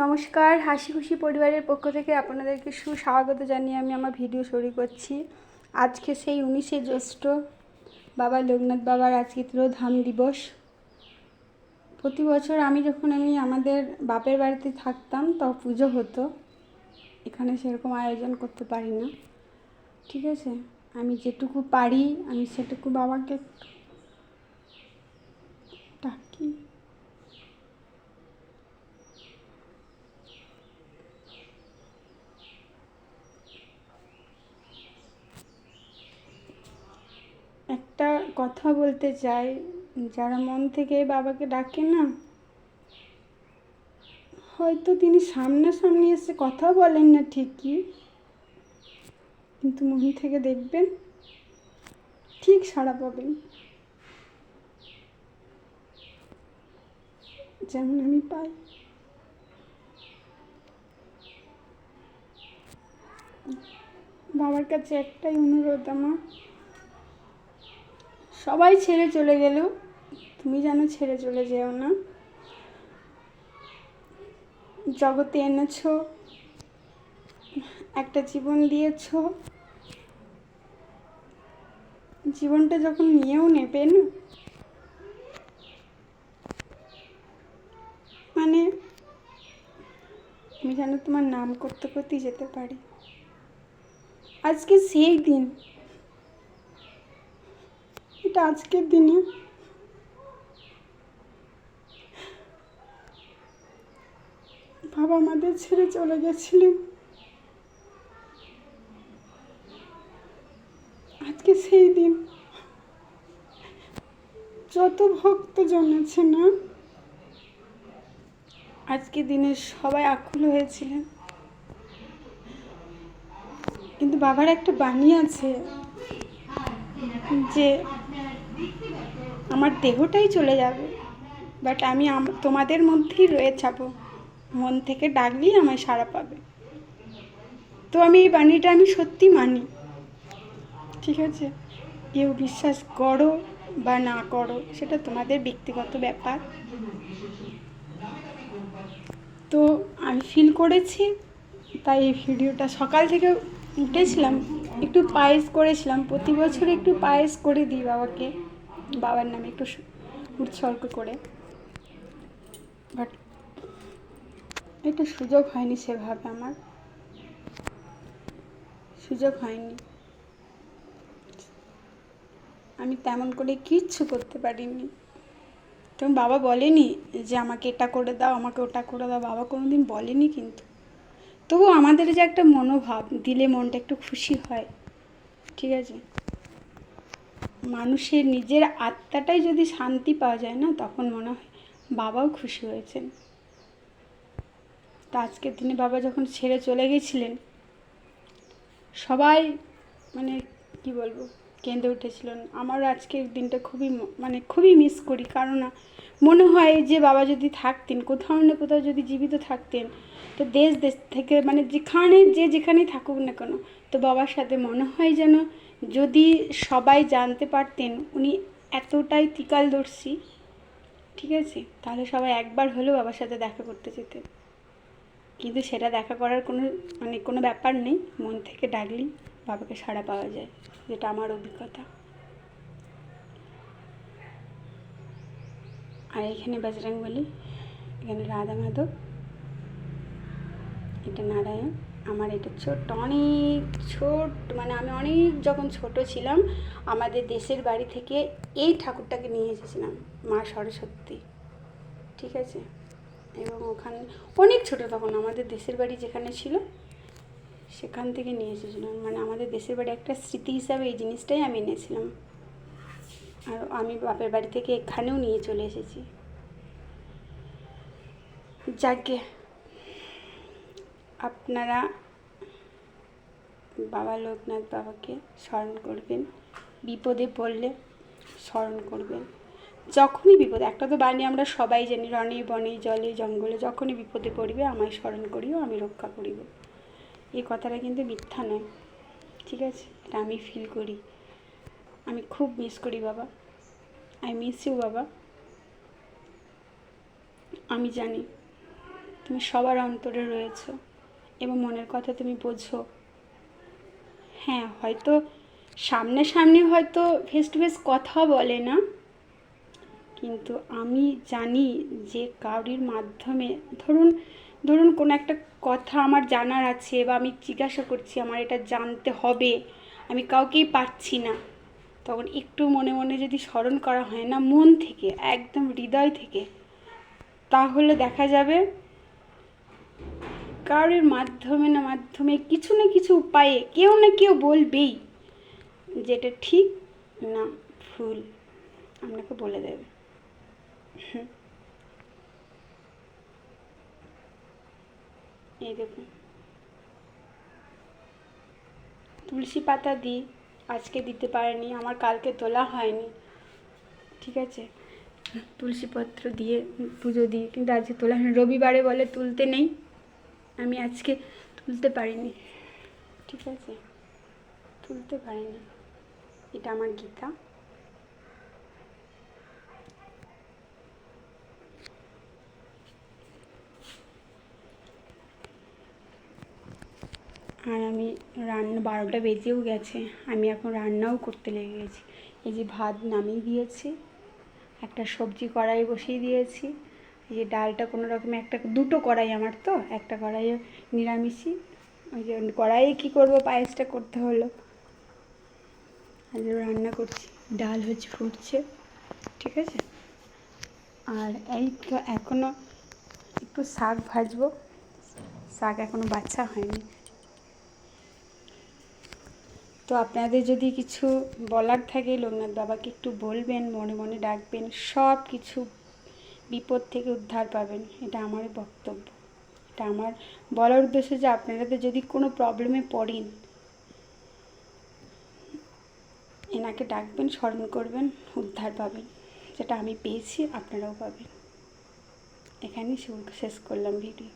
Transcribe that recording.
নমস্কার, হাসি খুশি পরিবারের পক্ষ থেকে আপনাদেরকে সুস্বাগত জানিয়ে আমি আমার ভিডিও শুরু করছি। আজকে সেই 19শে জ্যৈষ্ঠ, বাবা লোকনাথ বাবার আজকে তিরোধান দিবস। প্রতি বছর আমি আমাদের বাপের বাড়িতে থাকতাম তো পুজো হতো, এখানে সেরকম আয়োজন করতে পারি না। ঠিক আছে, আমি যেটুকু পারি আমি সেটুকু বাবাকে ডাকি। একটা কথা বলতে চাই, যারা মন থেকে বাবাকে ডাকে না, হয়তো তিনি সামনাসামনি এসে কথা বলেন না ঠিকই, কিন্তু মন থেকে দেখবেন ঠিক সাড়া পাবেন। যেমন আমি পাই। বাবার কাছে একটাই অনুরোধ আমার, সবাই ছেড়ে চলে গেলেও তুমি যেন ছেড়ে চলে যেও না। জগতে এনেছো, একটা জীবন দিয়েছো, জীবনটা যখন নিয়েও নেবে না, মানে আমি যেন তোমার নাম করতে করতেই যেতে পারি। আজকে সেই দিন, এটা আজকের দিনে বাবা আমাদের ছেড়ে চলে গেছিলেন। আজকে সেই দিন যত ভক্তজন আছে না, আজকে দিনে সবাই আকুল হয়েছিলেন, কিন্তু বাবার একটা বাণী আছে যে আমার দেহটাই চলে যাবে, বাট আমি তোমাদের মধ্যেই রয়ে যাব, মন থেকে ডাকলেই আমায় সাড়া পাবে। তো আমি এই বাণীটা সত্যি মানি। ঠিক আছে, কেউ বিশ্বাস করো বা না করো সেটা তোমাদের ব্যক্তিগত ব্যাপার। তো আমি ফিল করেছি, তাই এই ভিডিওটা সকাল থেকে উঠেছিলাম, একটু পায়েস করেছিলাম। প্রতি বছর একটু পায়েস করে দিই বাবাকে, বাবার নামে একটু উৎসর্গ করে, বাট এটা সুযোগ হয়নি, সেভাবে আমার সুযোগ হয়নি। আমি তেমন করে কিচ্ছু করতে পারিনি। তখন বাবা বলেনি যে আমাকে এটা করে দাও, আমাকে ওটা করে দাও, বাবা কোনোদিন বলেনি। কিন্তু তবু আমাদের যে একটা মনোভাব, দিলে মনটা একটু খুশি হয়। ঠিক আছে, মানুষের নিজের আত্মাটাই যদি শান্তি পাওয়া যায় না, তখন মনে হয় বাবাও খুশি হয়েছেন। তা আজকের দিনে বাবা যখন ছেড়ে চলে গেছিলেন, সবাই কি বলবো, কেঁদে উঠেছিলেন। আমার আজকের দিনটা খুবই মিস করি, কারণ মনে হয় যে বাবা যদি থাকতেন, কোথাও না কোথাও যদি জীবিত থাকতেন, তো দেশ থেকে যেখানেই থাকুক না কেন, তো বাবার সাথে মনে হয় যেন যদি সবাই জানতে পারতেন উনি এতটাই ত্রিকালদর্শী, ঠিক আছে, তাহলে সবাই একবার হলেও বাবার সাথে দেখা করতে যেতেন। কিন্তু সেটা দেখা করার কোনো ব্যাপার নেই, মন থেকে ডাকলেই বাবাকে সাড়া পাওয়া যায়, যেটা আমার অভিজ্ঞতা। আর এখানে বজরংবলী, এখানে রাধা মাধব, এটা নারায়ণ। আমার এটা অনেক ছোট, আমি অনেক যখন ছোট ছিলাম, আমাদের দেশের বাড়ি থেকে এই ঠাকুরটাকে নিয়ে এসেছিলাম, মা সরস্বতী। ঠিক আছে, এবং ওখানে অনেক ছোট তখন, আমাদের দেশের বাড়ি যেখানে ছিল সেখান থেকে নিয়ে এসেছিলাম। আমাদের দেশের বাড়ি একটা স্মৃতি হিসাবে এই জিনিসটাই আমি এনেছিলাম। আর আমি বাপের বাড়ি থেকে এখানেও নিয়ে চলে এসেছি। যাকে আপনারা বাবা লোকনাথ বাবাকে স্মরণ করবেন, বিপদে পড়লে স্মরণ করবেন। যখনই বিপদ, একটা তো বাণী আমরা সবাই জানি, রণে বনে জলে জঙ্গলে যখনই বিপদে পড়বে আমায় স্মরণ করিও, আমি রক্ষা করিব। এই কথাটা কিন্তু মিথ্যা নয়। ঠিক আছে, এটা আমি ফিল করি। আমি খুব মিস করি বাবা। আই মিস ইউ বাবা। আমি জানি তুমি সবার অন্তরে রয়েছো এবং মনের কথা তুমি বোঝো। হ্যাঁ, হয়তো সামনাসামনি হয়তো ফেস টু ফেস কথা বলে না, কিন্তু আমি জানি যে কারোর মাধ্যমে ধরুন ধরুন কোনো একটা কথা আমার জানার আছে বা আমি জিজ্ঞাসা করছি, আমার এটা জানতে হবে, আমি কাউকেই পাচ্ছি না, তখন একটু মনে মনে যদি স্মরণ করা হয় না, মন থেকে একদম হৃদয় থেকে, তাহলে দেখা যাবে কারোর মাধ্যমে না মাধ্যমে কিছু না কিছু উপায়ে কেউ না কেউ বলবেই যেটা ঠিক না ভুল, আপনাকে বলে দেবে। এই দেখুন, তুলসী পাতা দিই, আজকে দিতে পারিনি, আমার কালকে তোলা হয়নি, ঠিক আছে, তুলসী পত্র দিয়ে পুজো দিই, কিন্তু আজকে তোলা হয়নি, রবিবারে বলে তুলতে নেই, আমি আজকে তুলতে পারিনি, ঠিক আছে, তুলতে পারিনি। এটা আমার গীতা। আর আমি রান্না 12টা বেজেও গেছে, আমি এখন রান্নাও করতে লেগে গেছি। এই যে ভাত নামিয়ে দিয়েছি, একটা সবজি কড়াই বসিয়ে দিয়েছি, এই যে ডালটা কোনো রকমে দুটো কড়াই আমার, তো একটা কড়াইয়ে নিরামিষই, ওই যে কড়াইয়ে কী করবো, পায়েসটা করতে হলো, আর রান্না করছি, ডাল হচ্ছে ফুটছে, ঠিক আছে। আর এই তো এখনও একটু শাক ভাজবো, শাক এখনও বাছা হয়নি। তো আপনাদের যদি কিছু বলার থাকে লোকনাথ বাবাকে একটু বলবেন, মনে মনে ডাকবেন, সব কিছু বিপদ থেকে উদ্ধার পাবেন, এটা আমারই বক্তব্য। এটা আমার বলার উদ্দেশ্য যে আপনারা যদি কোনো প্রবলেমে পড়েন, এনাকে ডাকবেন, স্মরণ করবেন, উদ্ধার পাবেন, যেটা আমি পেয়েছি আপনারাও পাবেন। এখানেই শেষ করলাম ভিডিও।